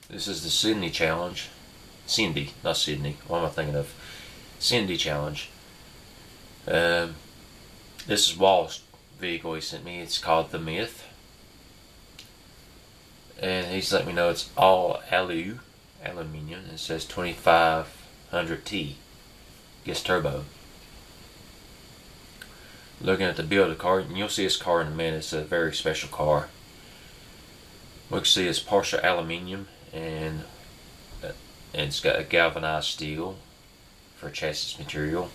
This is the Sydney Challenge. Cindy, not Sydney. What am I thinking of? Cindy Challenge. Um, this is Wall's vehicle he sent me. It's called The Myth. And he's let me know it's all aluminium. It says 2500T. Gets turbo. Looking at the build of the car, and you'll see this car in a minute. It's a very special car. We can see it's partial aluminium, and it's got a galvanized steel for chassis material.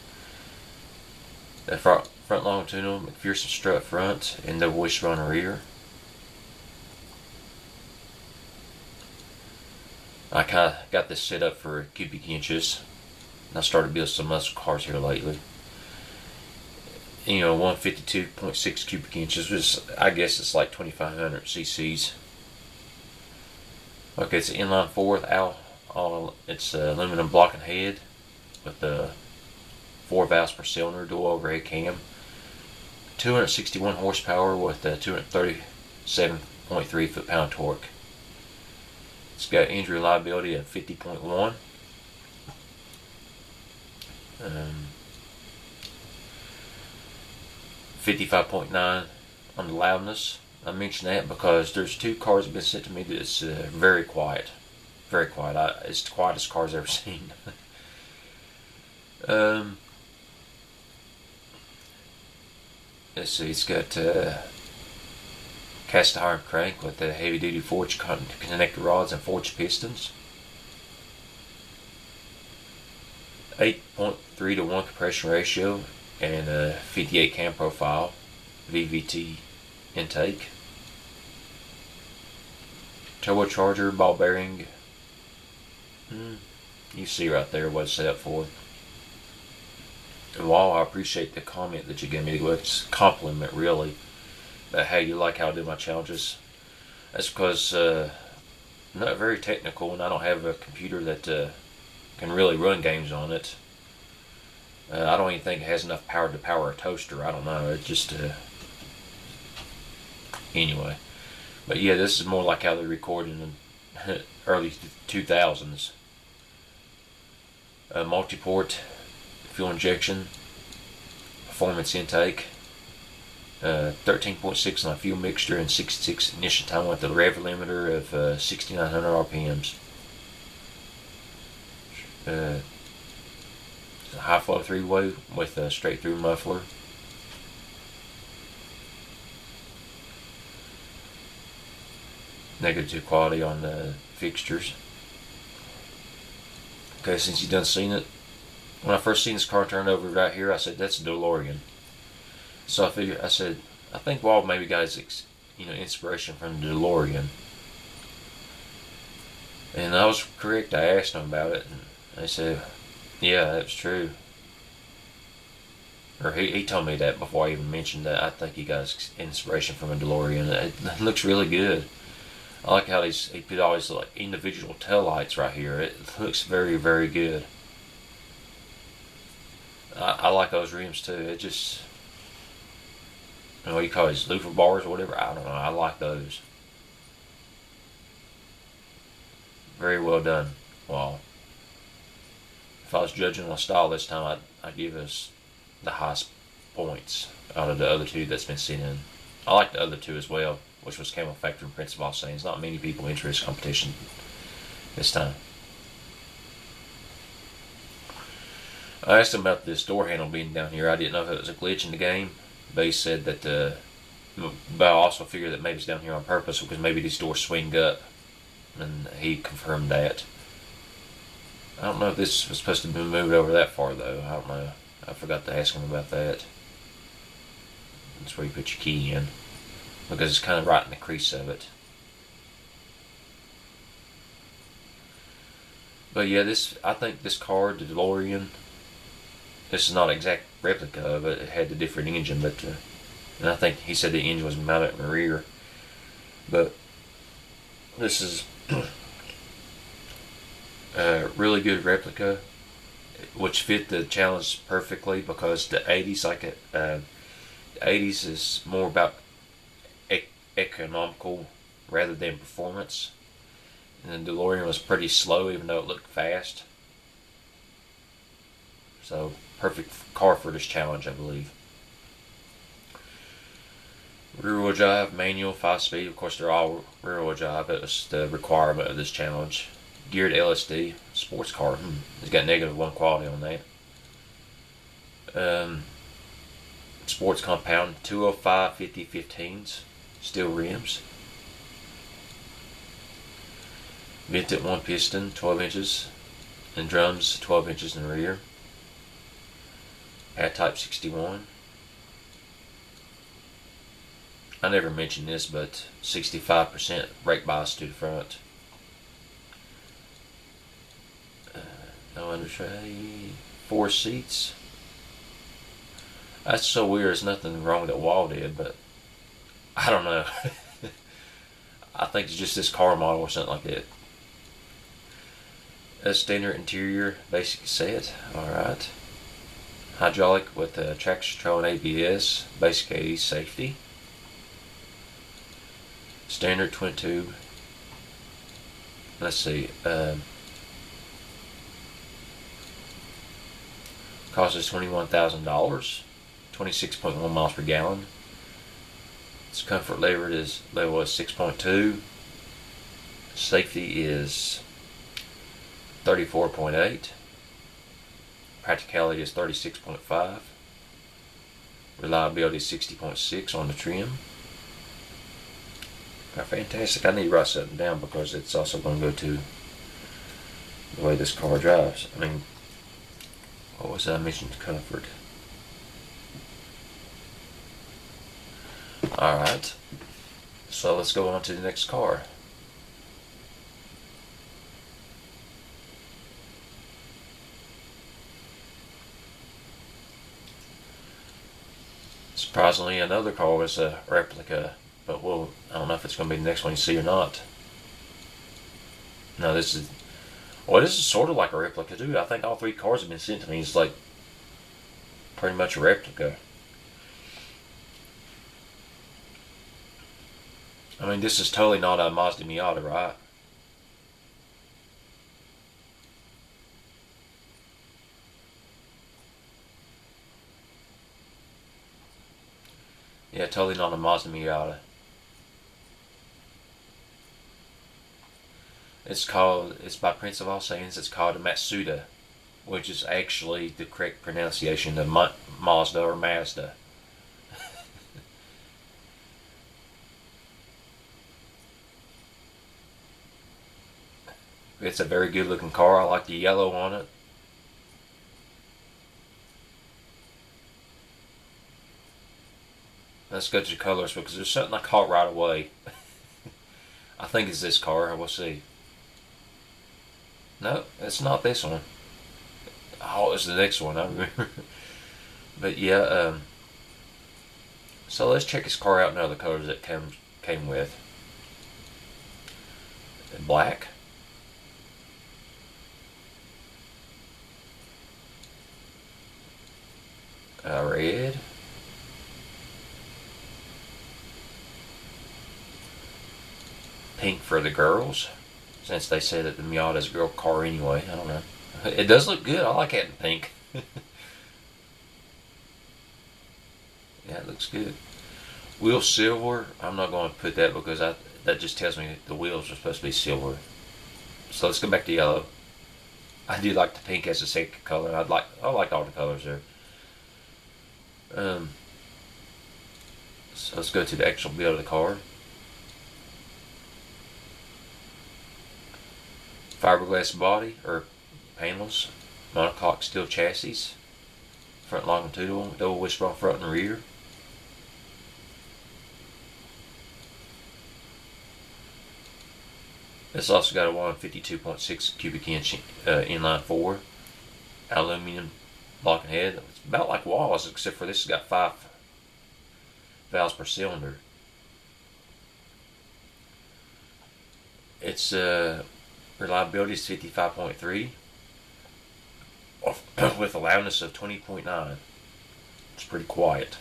The front longitudinal McPherson strut front and the voice run rear. I kind of got this set up for cubic inches. And I started building some muscle cars here lately. 152.6 cubic inches, which I guess it's like 2,500 cc's. Okay, it's an inline four with it's aluminum block and head with the 4 valves per cylinder, dual overhead cam. 261 horsepower with 237.3 foot-pound torque. It's got engine reliability of 50.1. 55.9 on the loudness. I mention that because there's 2 cars that have been sent to me that's very quiet. Very quiet. It's the quietest car I've ever seen. Let's see, it's got cast iron crank with the heavy duty forged connector rods and forged pistons. 8.3 to 1 compression ratio and a 58 cam profile VVT intake. Turbocharger, ball bearing. You see right there what it's set up for. And while I appreciate the comment that you gave me, it's a compliment really, that hey, you like how I do my challenges. That's because I'm not very technical and I don't have a computer that can really run games on it. I don't even think it has enough power to power a toaster. I don't know. It just anyway. But yeah, this is more like how they recorded in the early 2000s. Multi-port fuel injection, performance intake, 13.6 on a fuel mixture and 66 ignition time with a rev limiter of 6,900 RPMs. High flow 3-way with a straight through muffler. Negative quality on the fixtures. Okay, since you done seen it, when I first seen this car turned over right here, I said that's a DeLorean. So I said I think Walt maybe got his inspiration from the DeLorean. And I was correct. I asked him about it, and they said, yeah, that's true. Or he told me that before I even mentioned that. I think he got his inspiration from a DeLorean. It looks really good. I like how he put all these like individual tail lights right here. It looks very, very good. I like those rims too. It just, what you call these loofah bars or whatever. I don't know. I like those. Very well done. Wow. If I was judging on style this time, I'd give us the highest points out of the other 2 that's been sent in. I like the other 2 as well, which was Camel Factory and Prince of All Saints. Not many people enter this competition this time. I asked him about this door handle being down here. I didn't know if it was a glitch in the game, but he said that. But I also figured that maybe it's down here on purpose because maybe these doors swing up, and he confirmed that. I don't know if this was supposed to be moved over that far though. I don't know. I forgot to ask him about that. That's where you put your key in, because it's kind of right in the crease of it. But yeah, I think this car, the DeLorean, this is not an exact replica of it. It had the different engine, but and I think he said the engine was mounted in the rear. But this is a really good replica, which fit the challenge perfectly because the 80s, the 80s is more about economical rather than performance. And the DeLorean was pretty slow, even though it looked fast. So, perfect car for this challenge, I believe. Rear-wheel drive, manual, 5-speed. Of course, they're all rear-wheel drive. It was the requirement of this challenge. Geared LSD, sports car. It's got -1 quality on that. Sports compound, 205 50/15s, steel rims. Vented 1 piston, 12 inches, and drums 12 inches in the rear. Pad type 61. I never mentioned this, but 65% brake bias to the front. No under tray. 4 seats. That's so weird. There's nothing wrong that Wall did, but I don't know. I think it's just this car model or something like that. A standard interior, basic set. Alright. Hydraulic with traction control and ABS. Basic 80s safety. Standard twin tube. Let's see. Cost us $21,000. 26.1 miles per gallon. Its comfort level is 6.2. Safety is 34.8. Practicality is 36.5. Reliability is 60.6 on the trim. Fantastic. I need to write something down because it's also going to go to the way this car drives. I mean, what was that? I mentioned comfort. Alright. So let's go on to the next car. Surprisingly, another car was a replica, but I don't know if it's going to be the next one you see or not. No, this is sort of like a replica too. I think all 3 cars have been sent to me. It's like pretty much a replica. I mean, this is totally not a Mazda Miata, right? Yeah, totally not a Mazda Miata. It's by Prince of All Saiyans. It's called a Matsuda, which is actually the correct pronunciation of Mazda or Mazda. It's a very good looking car. I like the yellow on it. Let's go to the colors because there's something I caught right away. I think it's this car. We'll see. No, it's not this one. Oh, it's the next one. I remember. But yeah, so let's check this car out in other colors that came with. Black. Red. Pink for the girls, since they say that the Miata is a girl car anyway. I don't know. It does look good. I like it in pink. Yeah, it looks good. Wheel silver. I'm not going to put that because that just tells me the wheels are supposed to be silver. So let's go back to yellow. I do like the pink as a second color. I like all the colors there. So let's go to the actual build of the car. Fiberglass body or panels, monocoque steel chassis, front longitudinal, double wishbone front and rear. It's also got a 152.6 cubic inch inline 4, aluminum block and head. It's about like Wallace, except for this has got 5 valves per cylinder. Its reliability is 55.3 with a loudness of 20.9. It's pretty quiet.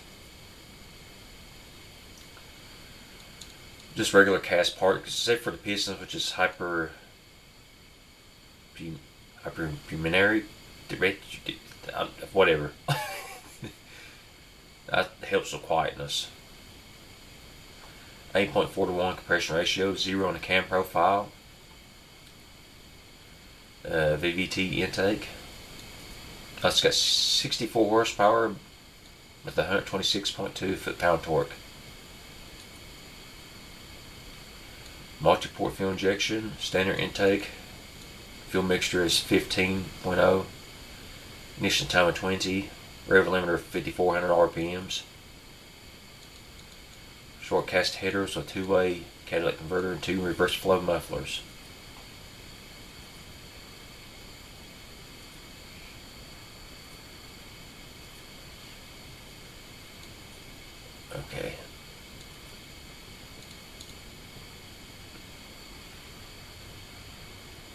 Just regular cast parts, except for the pistons, which is hyper pulmonary, whatever. That helps with quietness. 8.4 to 1 compression ratio, 0 on the cam profile. VVT intake. It's got 64 horsepower with 126.2 foot-pound torque. Multi-port fuel injection, standard intake. Fuel mixture is 15.0. Ignition time of 20. Rev limiter of 5,400 RPMs. Short cast headers with 2-way catalytic converter and 2 reverse flow mufflers. Okay.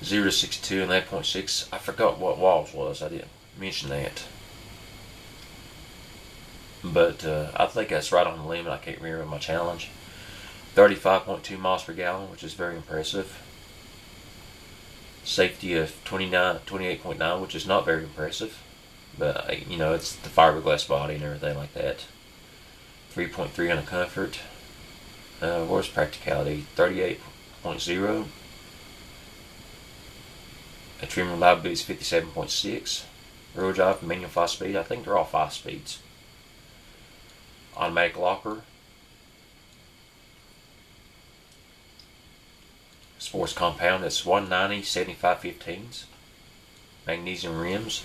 Zero to 62 and 8.6. I forgot what walls was. I didn't mention that. But I think that's right on the limit. I can't remember my challenge. 35.2 miles per gallon, which is very impressive. Safety of 28.9, which is not very impressive. But, it's the fiberglass body and everything like that. 3.3 on the comfort. Where's practicality? 38.0. A trim reliability is 57.6. Rear drive, manual 5-speed. I think they're all 5 speeds. Automatic locker. Sports compound, that's 190 75/15s. Magnesium rims.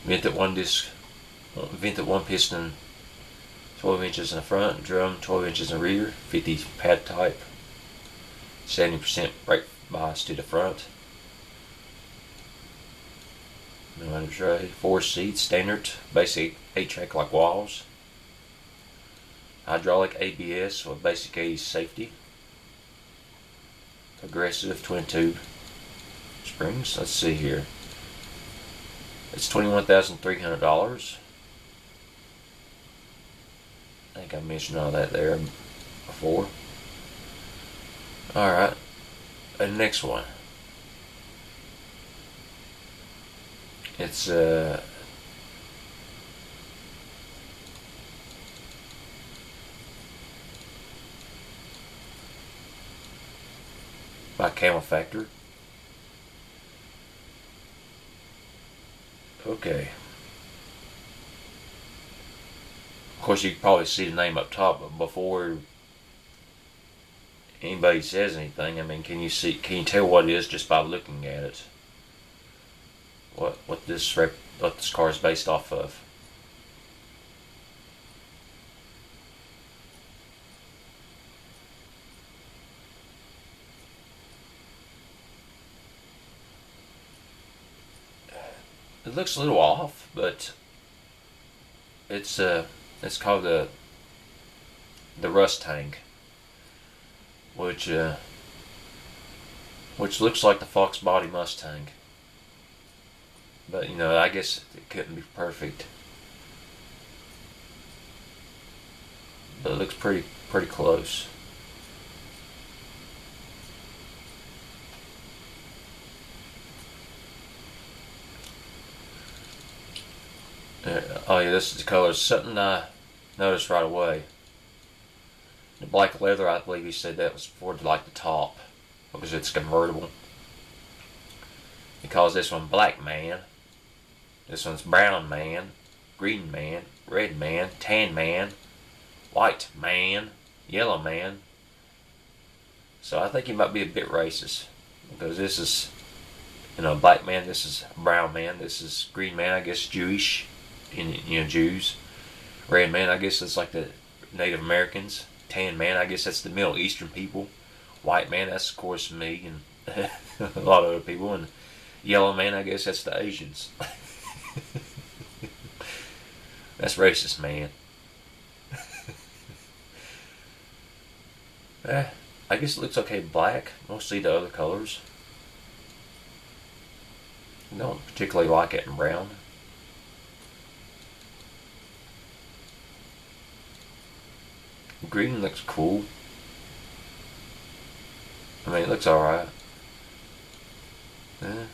Vented one piston, 12 inches in the front, drum 12 inches in the rear, 50 pad type, 70% brake bias to the front. No tray, 4 seats, standard, basic 8-track like walls. Hydraulic ABS with basic 80 safety. Progressive twin tube springs. Let's see here. It's $21,300. I think I mentioned all that there before. Alright. And the next one. It's by Camel Factor. Okay. Of course, you can probably see the name up top, but before anybody says anything, can you tell what it is just by looking at it? What this car is based off of? It looks a little off, but it's called the Mustang, which looks like the Fox body Mustang. But I guess it couldn't be perfect. But it looks pretty close. Oh yeah, this is the color. Something I noticed right away. The black leather, I believe he said that was for the top, because it's convertible. He calls this one Black Man. This one's Brown Man, Green Man, Red Man, Tan Man, White Man, Yellow Man. So I think he might be a bit racist, because this is, Black Man, this is Brown Man, this is Green Man, I guess Jewish, Jews. Red Man, I guess that's like the Native Americans. Tan Man, I guess that's the Middle Eastern people. White Man, that's of course me and a lot of other people. And Yellow Man, I guess that's the Asians. That's racist, man. I guess it looks okay black. We'll see the other colors. I don't particularly like it in brown. Green looks cool. It looks alright. Uh,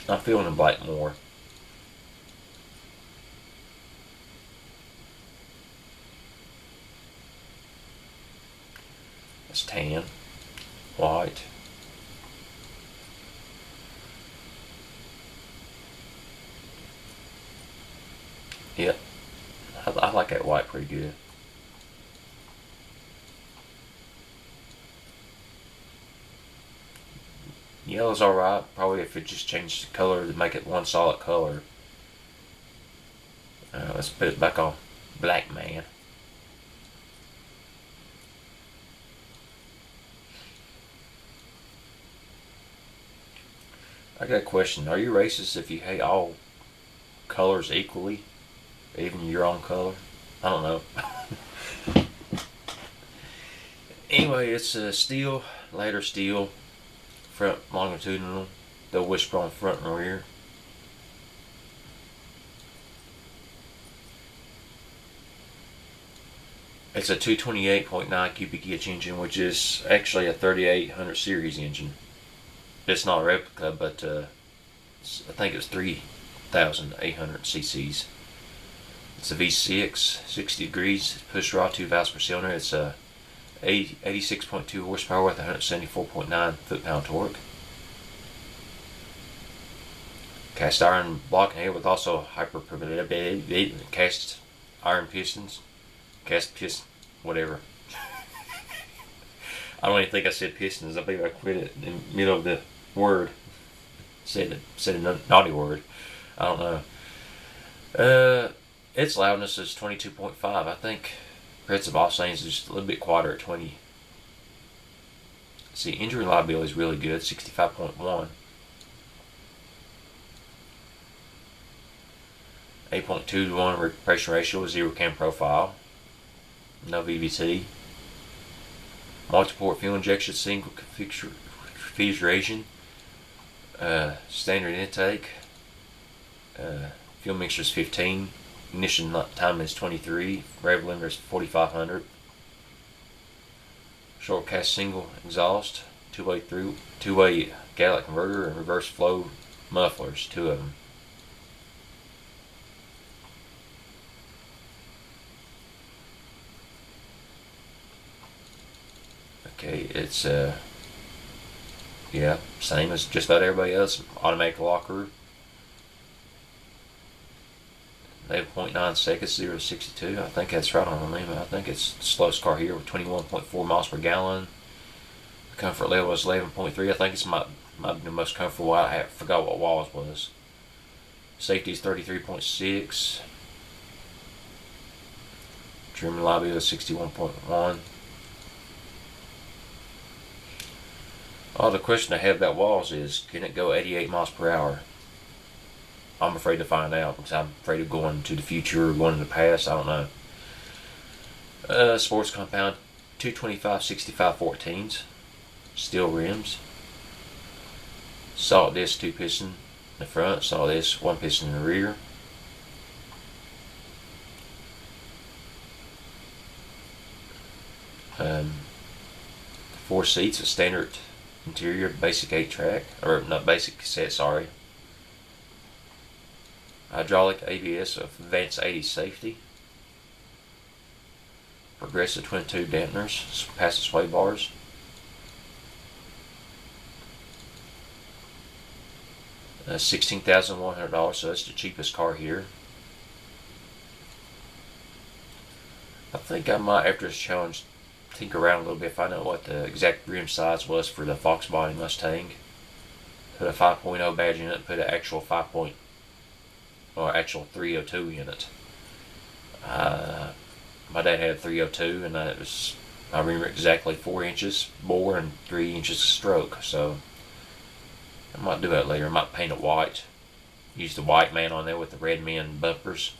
I'm feeling the black more. It's tan, white. Yep, I like that white pretty good. Yellow's alright. Probably if it just changed the color to make it one solid color. Let's put it back on black man. I got a question. Are you racist if you hate all colors equally? Even your own color? I don't know. Anyway, it's steel, later steel, front longitudinal, the wishbone front and rear. It's a 228.9 cubic inch engine, which is actually a 3800 series engine. It's not a replica, but I think it's 3,800 cc's. It's a V6, 60 degrees, push rod, 2 valves per cylinder. It's a 86.2 horsepower with 174.9 foot-pound torque. Cast iron block and head with also cast iron pistons. Cast piston, whatever. I don't even think I said pistons. I believe I quit it in the middle of the word. Said a naughty word. I don't know. Its loudness is 22.5. I think Prince of All Saints is just a little bit quieter at 20. See, engine reliability is really good, 65.1. 8.2 to 1 reparation ratio, 0 cam profile. No VVT. Multi-port fuel injection, single configuration. Standard intake. Fuel mixture is 15. Ignition time is 23. Rev limiter is 4,500. Short cast single exhaust. Two-way catalytic converter and reverse flow mufflers. 2 of them. Okay, it's yeah, same as just about everybody else. Automatic locker. 11.9 seconds, 0 to 62. I think that's right on the limit. I think it's the slowest car here with 21.4 miles per gallon. The comfort level is 11.3. I think it's might be the most comfortable. I forgot what walls was. Safety is 33.6. Trim reliability is 61.1. Oh, the question I have about walls is, can it go 88 miles per hour? I'm afraid to find out because I'm afraid of going to the future or going to the past. I don't know. Sports compound, 225 65 14s. Steel rims. Solid disc 2 piston in the front. Solid disc 1 piston in the rear. Four seats, a standard interior, basic 8-track, or not basic cassette, sorry. Hydraulic ABS of Advanced 80 safety. Progressive twin tube dampeners, passive sway bars. $16,100, so that's the cheapest car here. I think I might, after this challenge, tinker around a little bit, find out what the exact rim size was for the Fox Body Mustang. Put a 5.0 badge in it, put an actual 302 in it. My dad had a 302, and it was, I remember exactly 4 inches bore and 3 inches stroke. So I might do that later. I might paint it white. Use the white man on there with the red men bumpers.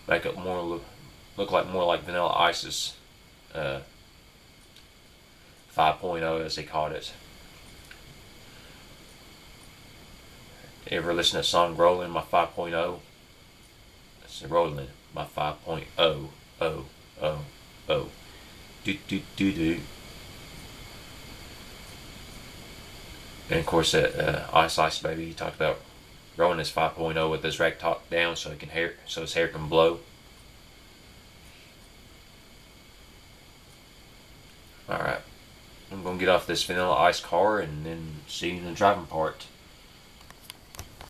Make it look like more like Vanilla Ice's 5.0, as they called it. Ever listen to that song Rolling My 5.0? It's Rolling My 5.0. Oh. Do do do do. And of course, that Ice Baby, he talked about growing his 5.0 with his rack top down so his hair can blow. All right, I'm gonna get off this Vanilla Ice car and then see you in the driving part.